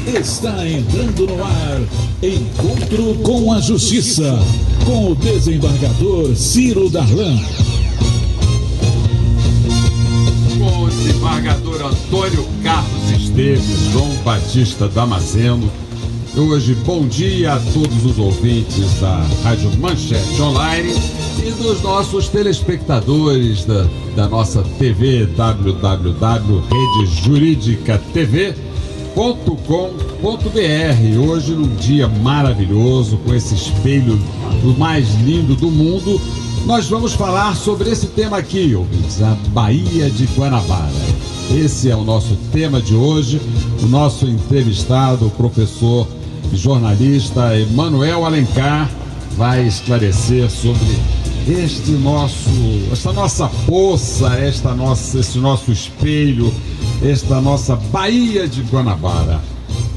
Está entrando no ar Encontro com a Justiça, com o desembargador Ciro Darlan. Com o desembargador Antônio Carlos Esteves, João Batista Damasceno. Hoje, bom dia a todos os ouvintes da Rádio Manchete Online e dos nossos telespectadores da nossa TV, www.redejuridicatv.com.br. Hoje, num dia maravilhoso, com esse espelho do mais lindo do mundo, nós vamos falar sobre esse tema aqui, ouvintes, a Baía de Guanabara. Esse é o nosso tema de hoje. O nosso entrevistado, o professor e jornalista Emanuel Alencar, vai esclarecer sobre esta nossa poça, esse nosso espelho, esta nossa Baía de Guanabara.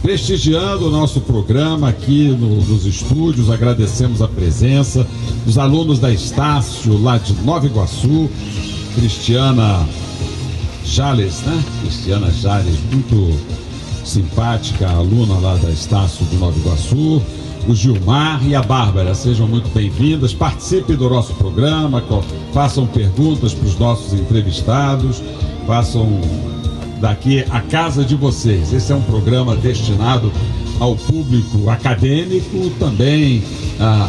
Prestigiando o nosso programa aqui nos estúdios, agradecemos a presença dos alunos da Estácio, lá de Nova Iguaçu, Cristiana Jales, Cristiana Jales, muito simpática, aluna lá da Estácio de Nova Iguaçu, o Gilmar e a Bárbara. Sejam muito bem-vindas, participem do nosso programa, façam perguntas para os nossos entrevistados, façam daqui a casa de vocês. Esse é um programa destinado ao público acadêmico, também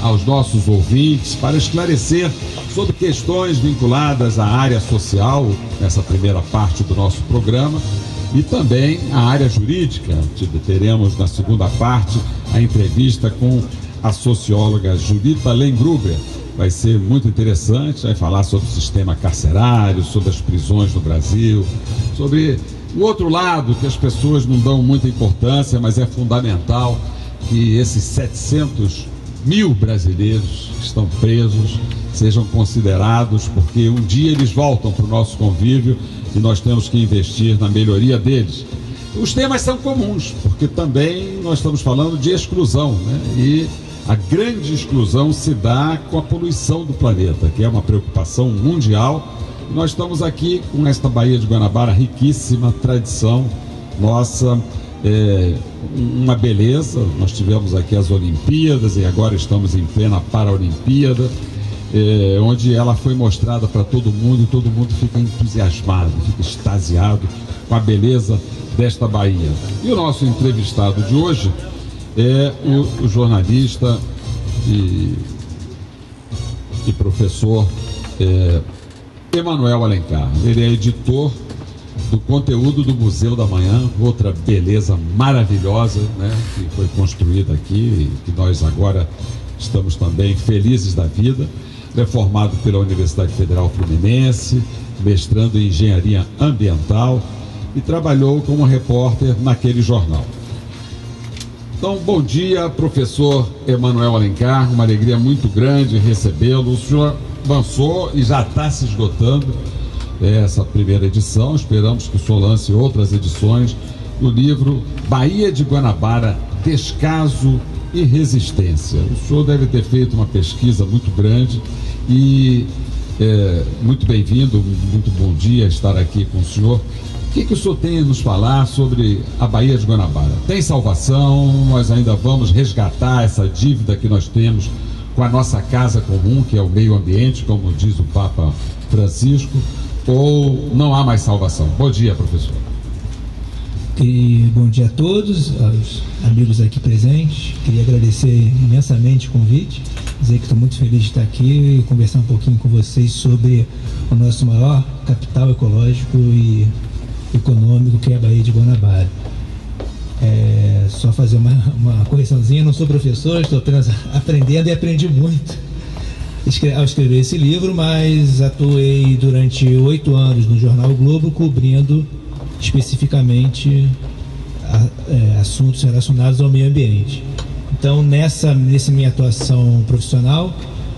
aos nossos ouvintes, para esclarecer sobre questões vinculadas à área social, nessa primeira parte do nosso programa, e também a área jurídica. Teremos na segunda parte a entrevista com a socióloga Julita Lengruber. Vai ser muito interessante, vai falar sobre o sistema carcerário, sobre as prisões no Brasil, sobre o outro lado que as pessoas não dão muita importância, mas é fundamental que esses 700 mil brasileiros que estão presos sejam considerados, porque um dia eles voltam para o nosso convívio e nós temos que investir na melhoria deles. Os temas são comuns, porque também nós estamos falando de exclusão, e a grande exclusão se dá com a poluição do planeta, que é uma preocupação mundial. Nós estamos aqui com esta Baía de Guanabara, riquíssima tradição nossa, uma beleza. Nós tivemos aqui as Olimpíadas e agora estamos em plena Paralimpíada, onde ela foi mostrada para todo mundo e todo mundo fica entusiasmado, fica extasiado com a beleza desta Baía. E o nosso entrevistado de hoje é o jornalista e professor Emanuel Alencar. Ele é editor do conteúdo do Museu da Manhã, outra beleza maravilhosa, que foi construída aqui e que nós agora estamos também felizes da vida. Ele é formado pela Universidade Federal Fluminense, mestrando em Engenharia Ambiental e trabalhou como repórter naquele jornal. Então, bom dia, professor Emanuel Alencar, uma alegria muito grande recebê-lo. O senhor lançou e já está se esgotando essa primeira edição. Esperamos que o senhor lance outras edições do livro Baía de Guanabara, Descaso e Resistência. O senhor deve ter feito uma pesquisa muito grande e muito bem-vindo, muito bom dia estar aqui com o senhor. O que o senhor tem a nos falar sobre a Baía de Guanabara? Tem salvação? Nós ainda vamos resgatar essa dívida que nós temos com a nossa casa comum, que é o meio ambiente, como diz o Papa Francisco, ou não há mais salvação? Bom dia, professor. E bom dia a todos, aos amigos aqui presentes. Queria agradecer imensamente o convite, dizer que estou muito feliz de estar aqui e conversar um pouquinho com vocês sobre o nosso maior capital ecológico e econômico, que é a Baía de Guanabara. Só fazer uma correçãozinha, não sou professor, estou apenas aprendendo e aprendi muito ao escrever esse livro, mas atuei durante 8 anos no jornal o Globo, cobrindo especificamente assuntos relacionados ao meio ambiente. Então, nessa minha atuação profissional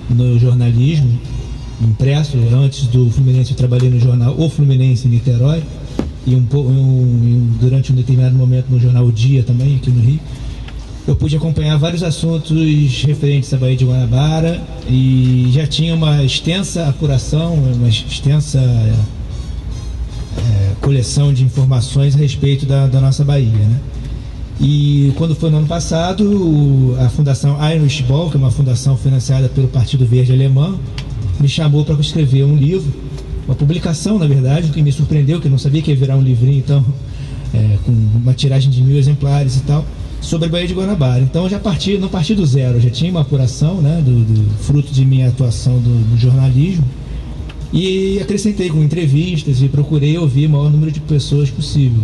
no jornalismo impresso, antes do Fluminense eu trabalhei no jornal O Fluminense em Niterói e durante um determinado momento no jornal O Dia também, aqui no Rio. Eu pude acompanhar vários assuntos referentes à Baía de Guanabara e já tinha uma extensa apuração, uma extensa coleção de informações a respeito da nossa Bahia, E quando foi no ano passado, a Fundação Heinrich Böll, que é uma fundação financiada pelo Partido Verde Alemão, me chamou para escrever um livro, uma publicação, na verdade, que me surpreendeu, que eu não sabia que ia virar um livrinho, então, com uma tiragem de 1000 exemplares e tal, sobre a Baía de Guanabara. Então eu já não parti do zero, eu já tinha uma apuração, né, do fruto de minha atuação no jornalismo, e acrescentei com entrevistas e procurei ouvir o maior número de pessoas possível,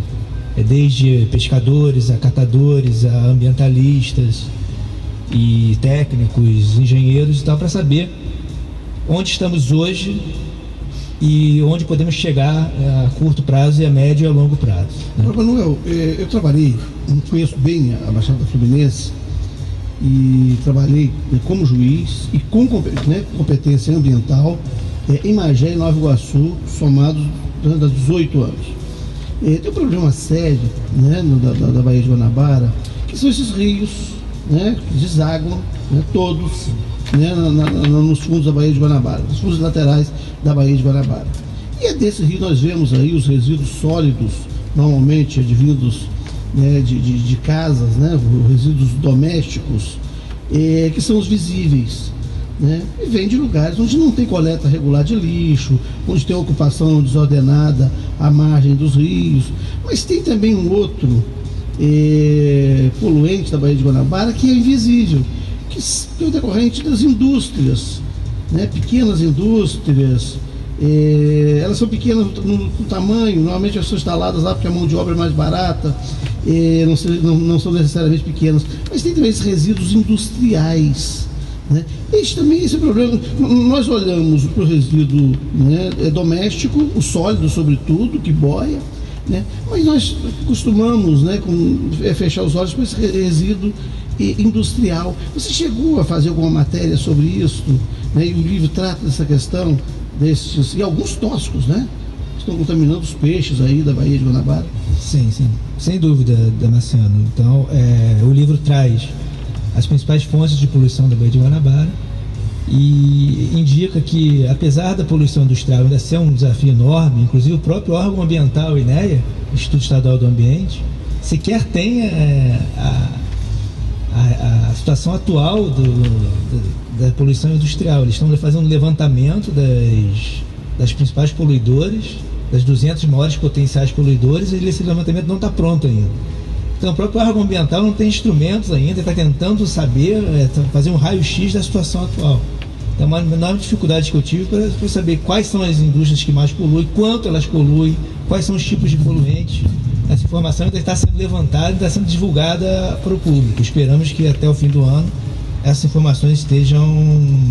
desde pescadores, a catadores, a ambientalistas e técnicos, engenheiros e tal, para saber onde estamos hoje e onde podemos chegar a curto prazo e a médio e a longo prazo, né? Manuel, eu trabalhei, conheço bem a Baixada Fluminense e trabalhei como juiz e com competência ambiental em Magé e Nova Iguaçu, somados durante 18 anos. Tem um problema sério, né, da Baía de Guanabara, que são esses rios, né, que desaguam, né, todos, né, nos fundos da Baía de Guanabara, nos fundos laterais da Baía de Guanabara. E desse rio nós vemos aí os resíduos sólidos, normalmente advindos, né, de casas, né, resíduos domésticos, que são os visíveis, né, e vem de lugares onde não tem coleta regular de lixo, onde tem ocupação desordenada à margem dos rios, mas tem também um outro poluente da Baía de Guanabara que é invisível, que é o decorrente das indústrias, né, pequenas indústrias. Elas são pequenas no tamanho, normalmente elas são instaladas lá porque a mão de obra é mais barata, não são necessariamente pequenas, mas tem também esses resíduos industriais, né? Esse é o problema. Nós olhamos para o resíduo, né, doméstico, o sólido sobretudo, que boia, né? Mas nós costumamos, né, fechar os olhos para esse resíduo industrial. Você chegou a fazer alguma matéria sobre isso, né? E o livro trata dessa questão desses, e alguns tóxicos, né, estão contaminando os peixes aí da Baía de Guanabara. Sim, sem dúvida, Damasceno. Então, o livro traz as principais fontes de poluição da Baía de Guanabara e indica que, apesar da poluição industrial ainda ser um desafio enorme, inclusive o próprio órgão ambiental, o INEA, Instituto Estadual do Ambiente, sequer tem a situação atual da poluição industrial. Eles estão fazendo um levantamento das principais poluidores, das 200 maiores potenciais poluidores, e esse levantamento não está pronto ainda. Então o próprio órgão ambiental não tem instrumentos ainda, está tentando saber, fazer um raio-x da situação atual. Então uma enorme dificuldade que eu tive para saber quais são as indústrias que mais poluem, quanto elas poluem, quais são os tipos de poluentes. Essa informação ainda está sendo levantada e está sendo divulgada para o público. Esperamos que até o fim do ano essas informações estejam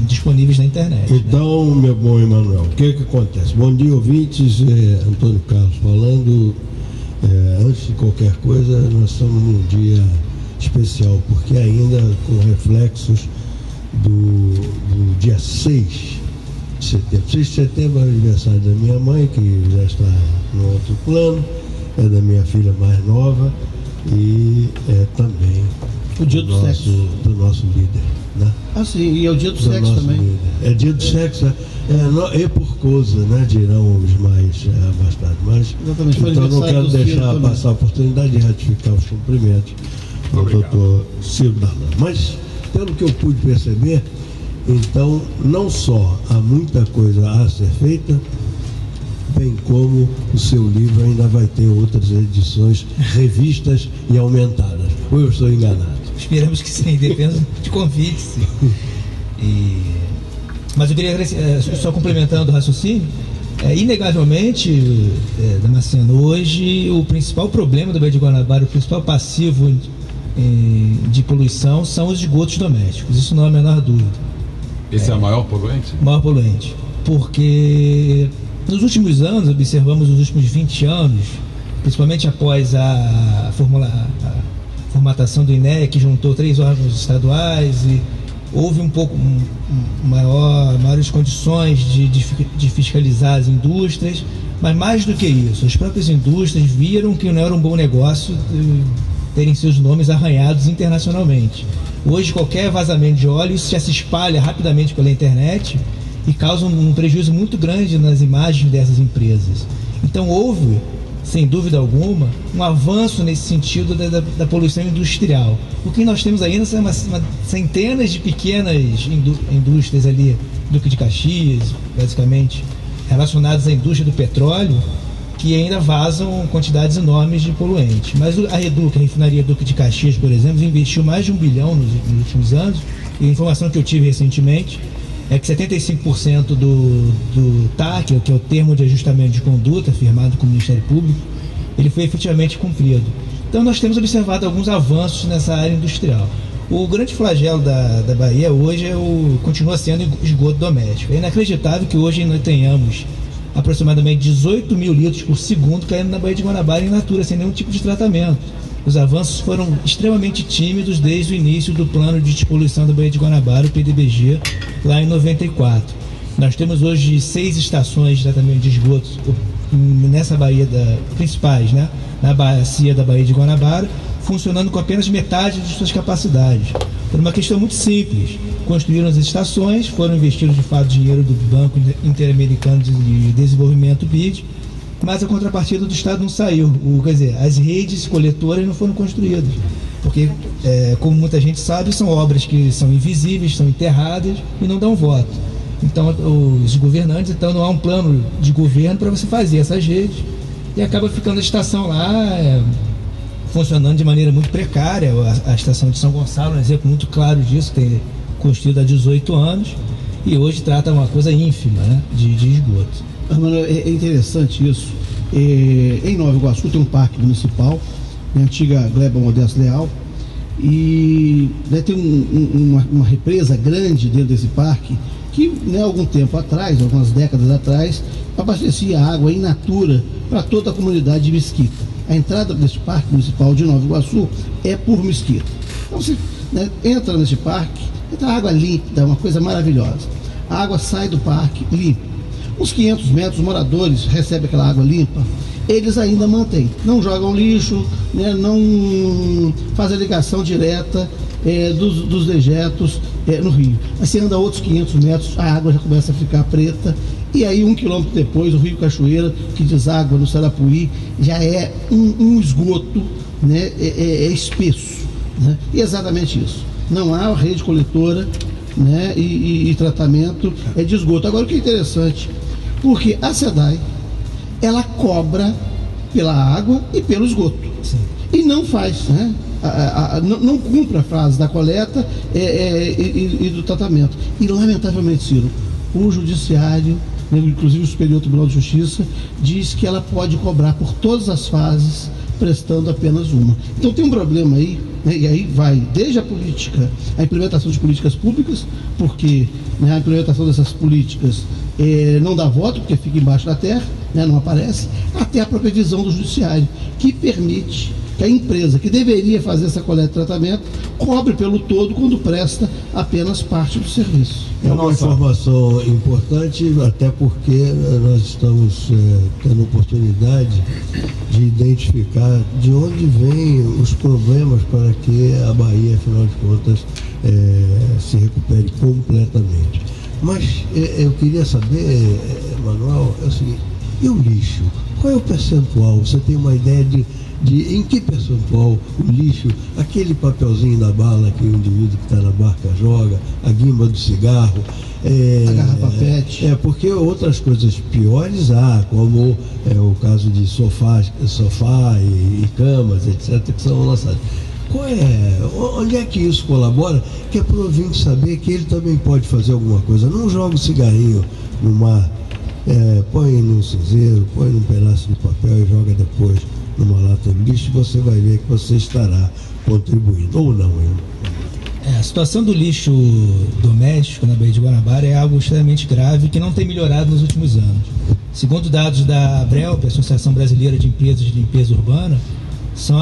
disponíveis na internet. Então, né, meu bom Emanuel, o que acontece? Bom dia, ouvintes. Antônio Carlos falando. Antes de qualquer coisa, nós estamos num dia especial, porque ainda com reflexos do dia 6 de setembro. 6 de setembro é o aniversário da minha mãe, que já está no outro plano, é da minha filha mais nova e é também o dia do sexo do nosso líder, né? Ah, sim, e é o dia do sexo também. Líder. É dia do sexo, por causa, né, dirão os mais abastados. Mas então não quero deixar passar a oportunidade de ratificar os cumprimentos ao doutor Ciro Darlan. Mas, pelo que eu pude perceber, então, não só há muita coisa a ser feita, bem como o seu livro ainda vai ter outras edições revistas e aumentadas. Ou eu estou enganado? Esperamos que sim, depende de convite. Mas eu queria, só complementando o raciocínio, inegavelmente, Damasceno, hoje o principal problema da Baía de Guanabara, o principal passivo de poluição são os esgotos domésticos, isso não há a menor dúvida. Esse é o maior poluente? Maior poluente, porque nos últimos anos, observamos nos últimos 20 anos, principalmente após a formatação do INEA, que juntou 3 órgãos estaduais, e houve maiores condições de fiscalizar as indústrias, mas mais do que isso, as próprias indústrias viram que não era um bom negócio terem seus nomes arranhados internacionalmente. Hoje qualquer vazamento de óleo, isso já se espalha rapidamente pela internet e causa um prejuízo muito grande nas imagens dessas empresas. Então houve sem dúvida alguma, um avanço nesse sentido da poluição industrial. O que nós temos ainda são centenas de pequenas indústrias ali, Duque de Caxias, basicamente, relacionadas à indústria do petróleo, que ainda vazam quantidades enormes de poluentes. Mas a Reduc, a refinaria Duque de Caxias, por exemplo, investiu mais de 1 bilhão nos últimos anos, e a informação que eu tive recentemente é que 75% do TAC, que é o termo de ajustamento de conduta firmado com o Ministério Público, ele foi efetivamente cumprido. Então nós temos observado alguns avanços nessa área industrial. O grande flagelo da Bahia hoje continua sendo esgoto doméstico. É inacreditável que hoje nós tenhamos aproximadamente 18 mil litros por segundo caindo na Baía de Guanabara em natura, sem nenhum tipo de tratamento. Os avanços foram extremamente tímidos desde o início do plano de despoluição da Baía de Guanabara, o PDBG, lá em 94. Nós temos hoje 6 estações de tratamento de esgotos nessa baía principais, né? Na bacia da Baía de Guanabara, funcionando com apenas metade de suas capacidades. Por uma questão muito simples: construíram as estações, foram investidos de fato dinheiro do Banco Interamericano de Desenvolvimento, BID, mas a contrapartida do Estado não saiu. Quer dizer, as redes coletoras não foram construídas, porque, como muita gente sabe, são obras que são invisíveis, são enterradas e não dão voto. Então, os governantes, não há um plano de governo para você fazer essas redes, e acaba ficando a estação lá funcionando de maneira muito precária. A estação de São Gonçalo é um exemplo muito claro disso, tem construído há 18 anos e hoje trata uma coisa ínfima, né, de esgoto. É interessante isso. Em Nova Iguaçu tem um parque municipal, a antiga Gleba Modesto Leal, e tem uma represa grande dentro desse parque que, algum tempo atrás, algumas décadas atrás, abastecia água in natura para toda a comunidade de Mesquita. A entrada desse parque municipal de Nova Iguaçu é por Mesquita. Então você entra nesse parque, entra água límpida, uma coisa maravilhosa. A água sai do parque limpa. Uns 500 metros, os moradores recebem aquela água limpa, eles ainda mantêm. Não jogam lixo, não fazem a ligação direta dos dejetos no rio. Mas você anda outros 500 metros, a água já começa a ficar preta, e aí 1 quilômetro depois, o Rio Cachoeira, que deságua no Sarapuí, já é um esgoto, espesso. E exatamente isso. Não há rede coletora, e tratamento de esgoto. Agora, o que é interessante, porque a SEDAI, ela cobra pela água e pelo esgoto. Sim. E não faz, não cumpre a frase da coleta e do tratamento. E, lamentavelmente, Ciro, o judiciário, inclusive o Superior Tribunal de Justiça, diz que ela pode cobrar por todas as fases, prestando apenas uma. Então tem um problema aí, e aí vai desde a política, a implementação de políticas públicas, porque a implementação dessas políticas não dá voto, porque fica embaixo da terra, não aparece, até a própria visão do judiciário, que permite que a empresa que deveria fazer essa coleta e tratamento cobre pelo todo quando presta apenas parte do serviço. É uma informação importante, até porque nós estamos tendo oportunidade de identificar de onde vêm os problemas para que a Bahia, afinal de contas, se recupere completamente. Mas eu queria saber, Manuel, é o seguinte: e o lixo? Qual é o percentual? Você tem uma ideia de em que percentual o lixo, aquele papelzinho da bala que o indivíduo que está na barca joga, a guimba do cigarro, a garrafa PET. Porque outras coisas piores há, como o caso de sofá e camas, etc., que são lançados. Onde é que isso colabora? Que é para o ouvinte saber que ele também pode fazer alguma coisa. Não joga o cigarrinho no mar, põe num cinzeiro, põe num pedaço de papel e joga depois numa lata de lixo, você vai ver que você estará contribuindo, ou não. A situação do lixo doméstico na Baía de Guanabara é algo extremamente grave que não tem melhorado nos últimos anos. Segundo dados da ABRELP, Associação Brasileira de Empresas de Limpeza Urbana, são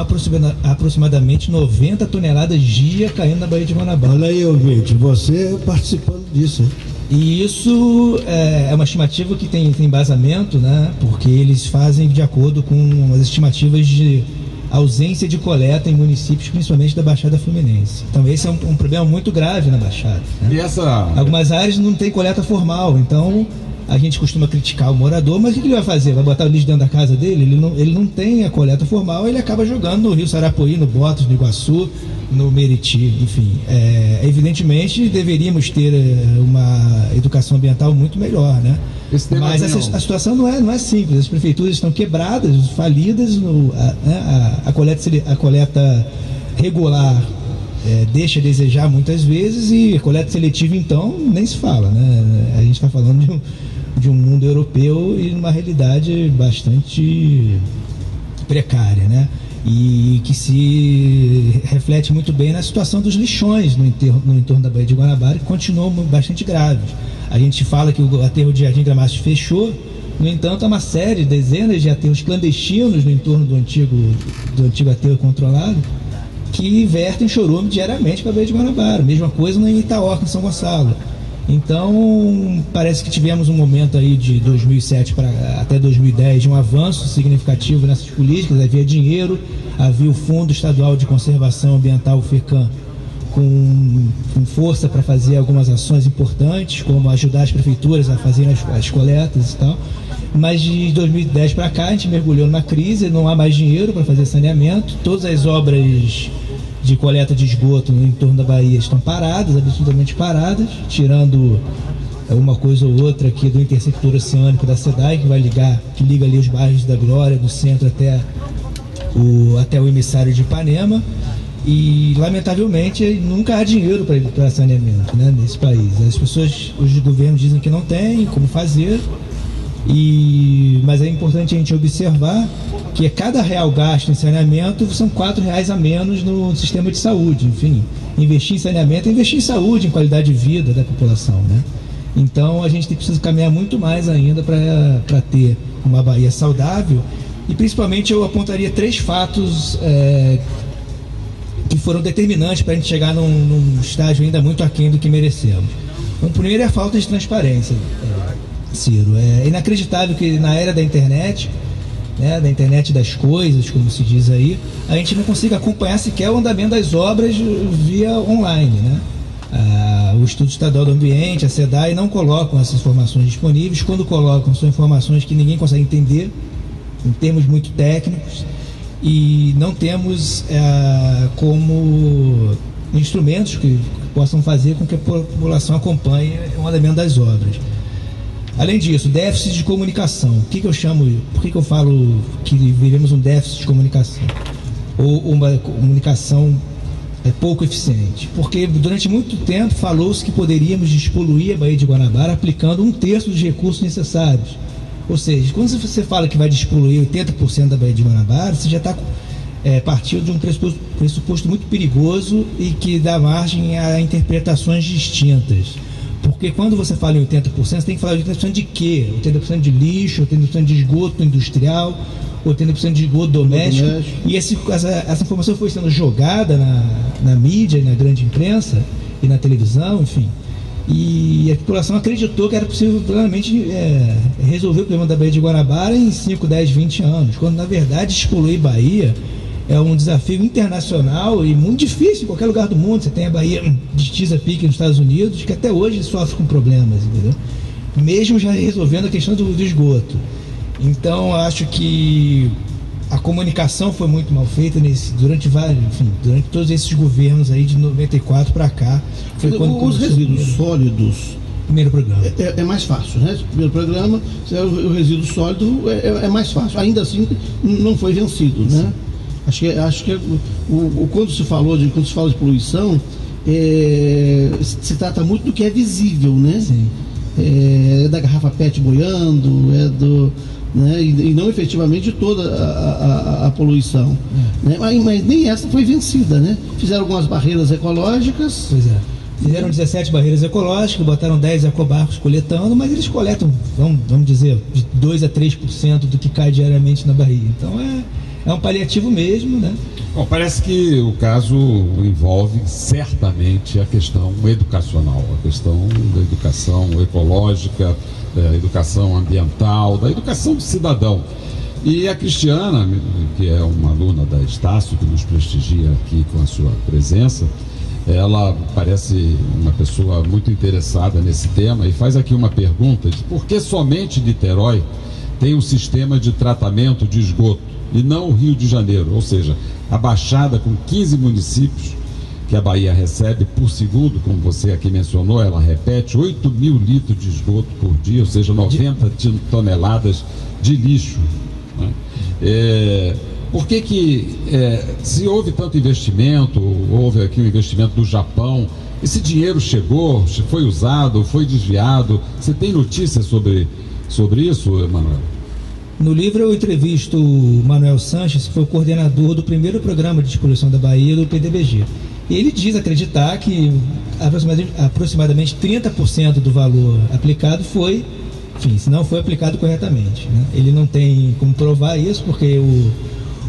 aproximadamente 90 toneladas dia caindo na Baía de Guanabara. Olha aí, ouvinte, você participando disso, hein? E isso é uma estimativa que tem embasamento, porque eles fazem de acordo com as estimativas de ausência de coleta em municípios, principalmente da Baixada Fluminense. Então esse é um problema muito grave na Baixada. E Algumas áreas não tem coleta formal, então a gente costuma criticar o morador, mas o que ele vai fazer? Vai botar o lixo dentro da casa dele? Ele não tem a coleta formal, ele acaba jogando no Rio Sarapuí, no Botos, no Iguaçu, no Meriti, enfim. Evidentemente, deveríamos ter uma educação ambiental muito melhor, né? Mas a situação não é simples. As prefeituras estão quebradas, falidas, a coleta regular deixa a desejar muitas vezes, e a coleta seletiva, então, nem se fala, né? A gente está falando de um mundo europeu e numa realidade bastante precária, né? E que se reflete muito bem na situação dos lixões no entorno da Baía de Guanabara, que continuam bastante graves. A gente fala que o aterro de Jardim Gramacho fechou, no entanto, há uma série, dezenas de aterros clandestinos no entorno do antigo aterro controlado, que vertem chorume diariamente para a Baía de Guanabara. Mesma coisa em Itaoca, em São Gonçalo. Então, parece que tivemos um momento aí de 2007 até 2010 de um avanço significativo nessas políticas. Havia dinheiro, havia o Fundo Estadual de Conservação Ambiental, o FECAM, com força para fazer algumas ações importantes, como ajudar as prefeituras a fazerem as coletas e tal. Mas de 2010 para cá a gente mergulhou numa crise, não há mais dinheiro para fazer saneamento, todas as obras de coleta de esgoto no entorno da Bahia estão paradas, absolutamente paradas, tirando uma coisa ou outra aqui do intersector oceânico da SEDAI, que liga ali os bairros da Glória, do centro até o emissário de Ipanema. E lamentavelmente nunca há dinheiro para saneamento, né, nesse país. Os governos dizem que não tem como fazer, mas é importante a gente observar que cada real gasto em saneamento são R$4 a menos no sistema de saúde. Enfim, investir em saneamento é investir em saúde, em qualidade de vida da população, né? Então a gente precisa caminhar muito mais ainda para ter uma Bahia saudável, e principalmente eu apontaria 3 fatos que foram determinantes para a gente chegar num estágio ainda muito aquém do que merecemos. O primeiro é a falta de transparência, Ciro. É inacreditável que na era da internet, né, da internet das coisas, como se diz aí, a gente não consiga acompanhar sequer o andamento das obras via online, né? O Instituto Estadual do Ambiente, a SEDAI, não colocam essas informações disponíveis. Quando colocam, são informações que ninguém consegue entender, em termos muito técnicos, e não temos como instrumentos que possam fazer com que a população acompanhe o andamento das obras. Além disso, déficit de comunicação. Por que eu falo que vivemos um déficit de comunicação? Ou uma comunicação pouco eficiente? Porque durante muito tempo falou-se que poderíamos despoluir a Baía de Guanabara aplicando 1/3 dos recursos necessários. Ou seja, quando você fala que vai despoluir 80% da Baía de Guanabara, você já está partindo de um pressuposto muito perigoso e que dá margem a interpretações distintas. Porque quando você fala em 80%, você tem que falar de 80% de quê? 80% de lixo, 80% de esgoto industrial, 80% de esgoto doméstico. E essa informação foi sendo jogada na mídia, na grande imprensa e na televisão, enfim. E a população acreditou que era possível plenamente resolver o problema da Baía de Guanabara em 5, 10, 20 anos, quando na verdade despoluir Bahia é um desafio internacional e muito difícil em qualquer lugar do mundo. Você tem a Baía de Chesapeake nos Estados Unidos, que até hoje sofre com problemas, entendeu? Mesmo já resolvendo a questão do esgoto. Então, acho que a comunicação foi muito mal feita durante todos esses governos aí de 94 para cá. Foi quando os resíduos sólidos. Primeiro programa. É mais fácil, né? Primeiro programa, o resíduo sólido é mais fácil. Ainda assim, não foi vencido, né? Acho que quando se fala de poluição, se trata muito do que é visível, né? Sim. É da garrafa PET boiando, né? E não efetivamente toda a poluição. Né? Mas nem essa foi vencida, né? Fizeram algumas barreiras ecológicas. Pois é. Fizeram 17 barreiras ecológicas, botaram 10 ecobarcos coletando, mas eles coletam, vamos dizer, de 2 a 3% do que cai diariamente na Bahia. Então é um paliativo mesmo, né? Bom, parece que o caso envolve certamente a questão educacional, a questão da educação ecológica, da educação ambiental, da educação do cidadão. E a Cristiana, que é uma aluna da Estácio, que nos prestigia aqui com a sua presença, Ela parece uma pessoa muito interessada nesse tema e faz aqui uma pergunta de por que somente Niterói tem um sistema de tratamento de esgoto e não o Rio de Janeiro, ou seja, a Baixada com 15 municípios que a Bahia recebe por segundo, como você aqui mencionou, ela repete 8.000 litros de esgoto por dia, ou seja, 90 toneladas de lixo, né? Por que se houve tanto investimento, houve aqui um investimento do Japão, esse dinheiro chegou, foi usado, foi desviado? Você tem notícias sobre isso, Manuel? No livro eu entrevisto o Manuel Sanches, que foi o coordenador do primeiro programa de despoluição da Bahia, do PDBG. E ele diz acreditar que aproximadamente 30% do valor aplicado foi, enfim, se não foi aplicado corretamente, né? Ele não tem como provar isso, porque o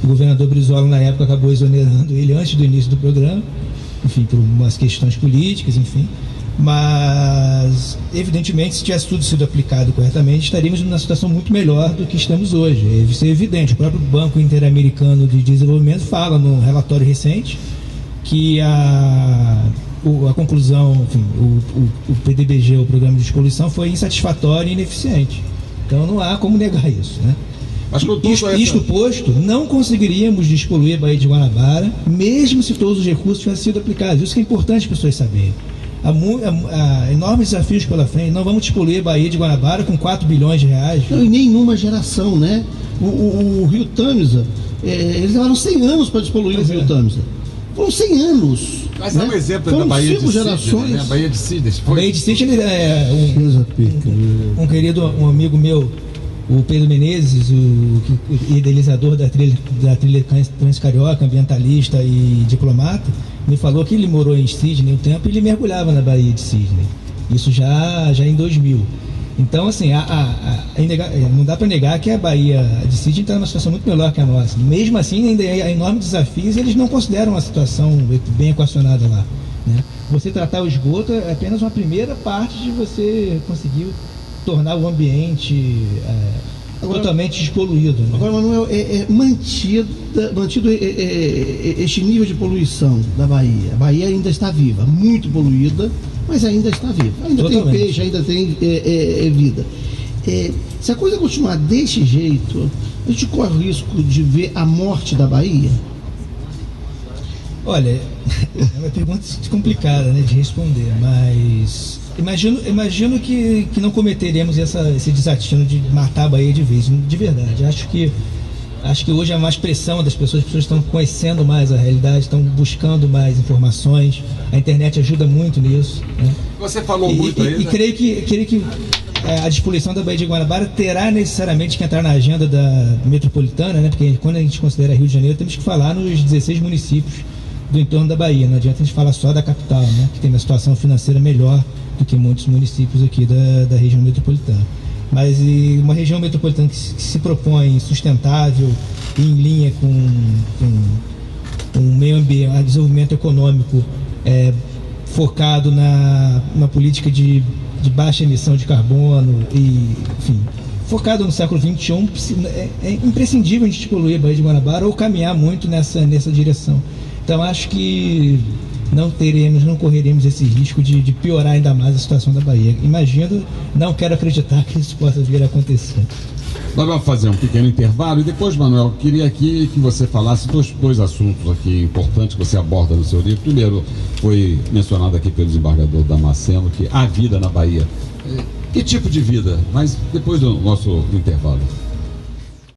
governador Brizola, na época, acabou exonerando ele antes do início do programa, enfim, por umas questões políticas, enfim. Mas, evidentemente, se tivesse tudo sido aplicado corretamente, estaríamos numa situação muito melhor do que estamos hoje. Isso é evidente. O próprio Banco Interamericano de Desenvolvimento fala no relatório recente que a conclusão, enfim, o PDBG, o Programa de Despoluição, foi insatisfatório e ineficiente. Então não há como negar isso, né? Mas Isto posto, não conseguiríamos despoluir a Baía de Guanabara, mesmo se todos os recursos tivessem sido aplicados. Isso que é importante as pessoas saberem. Há enormes desafios pela frente. Não vamos despoluir a Baía de Guanabara com 4 bilhões de reais. Não, e nenhuma geração, né? O Rio Tamisa, eles levaram 100 anos para despoluir o Rio Tamisa. Foram 100 anos. Mas é um exemplo da Baía de Sidney, né? A Baía de Sidney. A Baía de Sidney é um amigo meu, o Pedro Menezes, o idealizador da trilha Transcarioca, ambientalista e diplomata, me falou que ele morou em Sidney um tempo e ele mergulhava na Baía de Sidney. Isso já em 2000. Então, assim, não dá para negar que a Baía de Sidney está numa situação muito melhor que a nossa. Mesmo assim, ainda há enormes desafios e eles não consideram uma situação bem equacionada lá, né? Você tratar o esgoto é apenas uma primeira parte de você conseguir tornar o ambiente totalmente despoluído, né? Agora, Manuel, mantido este nível de poluição da Bahia. A Bahia ainda está viva, muito poluída, mas ainda está viva. Ainda totalmente. Tem peixe, ainda tem vida. Se a coisa continuar desse jeito, a gente corre o risco de ver a morte da Bahia? Olha, é uma pergunta complicada, né, de responder, mas imagino que não cometeremos esse desatino de matar a Bahia de vez, de verdade. Acho que hoje há mais pressão das pessoas, as pessoas estão conhecendo mais a realidade, estão buscando mais informações, a internet ajuda muito nisso, né? Você falou muito aí, né? E creio que a despoluição da Baía de Guanabara terá necessariamente que entrar na agenda da metropolitana, né? Porque quando a gente considera Rio de Janeiro, temos que falar nos 16 municípios do entorno da Bahia. Não adianta a gente falar só da capital, né? Que tem uma situação financeira melhor do que muitos municípios aqui da região metropolitana. Mas uma região metropolitana que se propõe sustentável, em linha com um meio ambiente, desenvolvimento econômico focado na política de baixa emissão de carbono e, enfim, focado no século XXI, é imprescindível a gente despoluir a Baía de Guanabara ou caminhar muito nessa direção. Então acho que não correremos esse risco de piorar ainda mais a situação da Bahia. Imagino, não quero acreditar que isso possa vir a acontecer. Nós vamos fazer um pequeno intervalo e depois, Manuel, queria aqui que você falasse dois assuntos aqui importantes que você aborda no seu livro. Primeiro, foi mencionado aqui pelo desembargador Damasceno que há vida na Bahia. Que tipo de vida? Mas depois do nosso intervalo.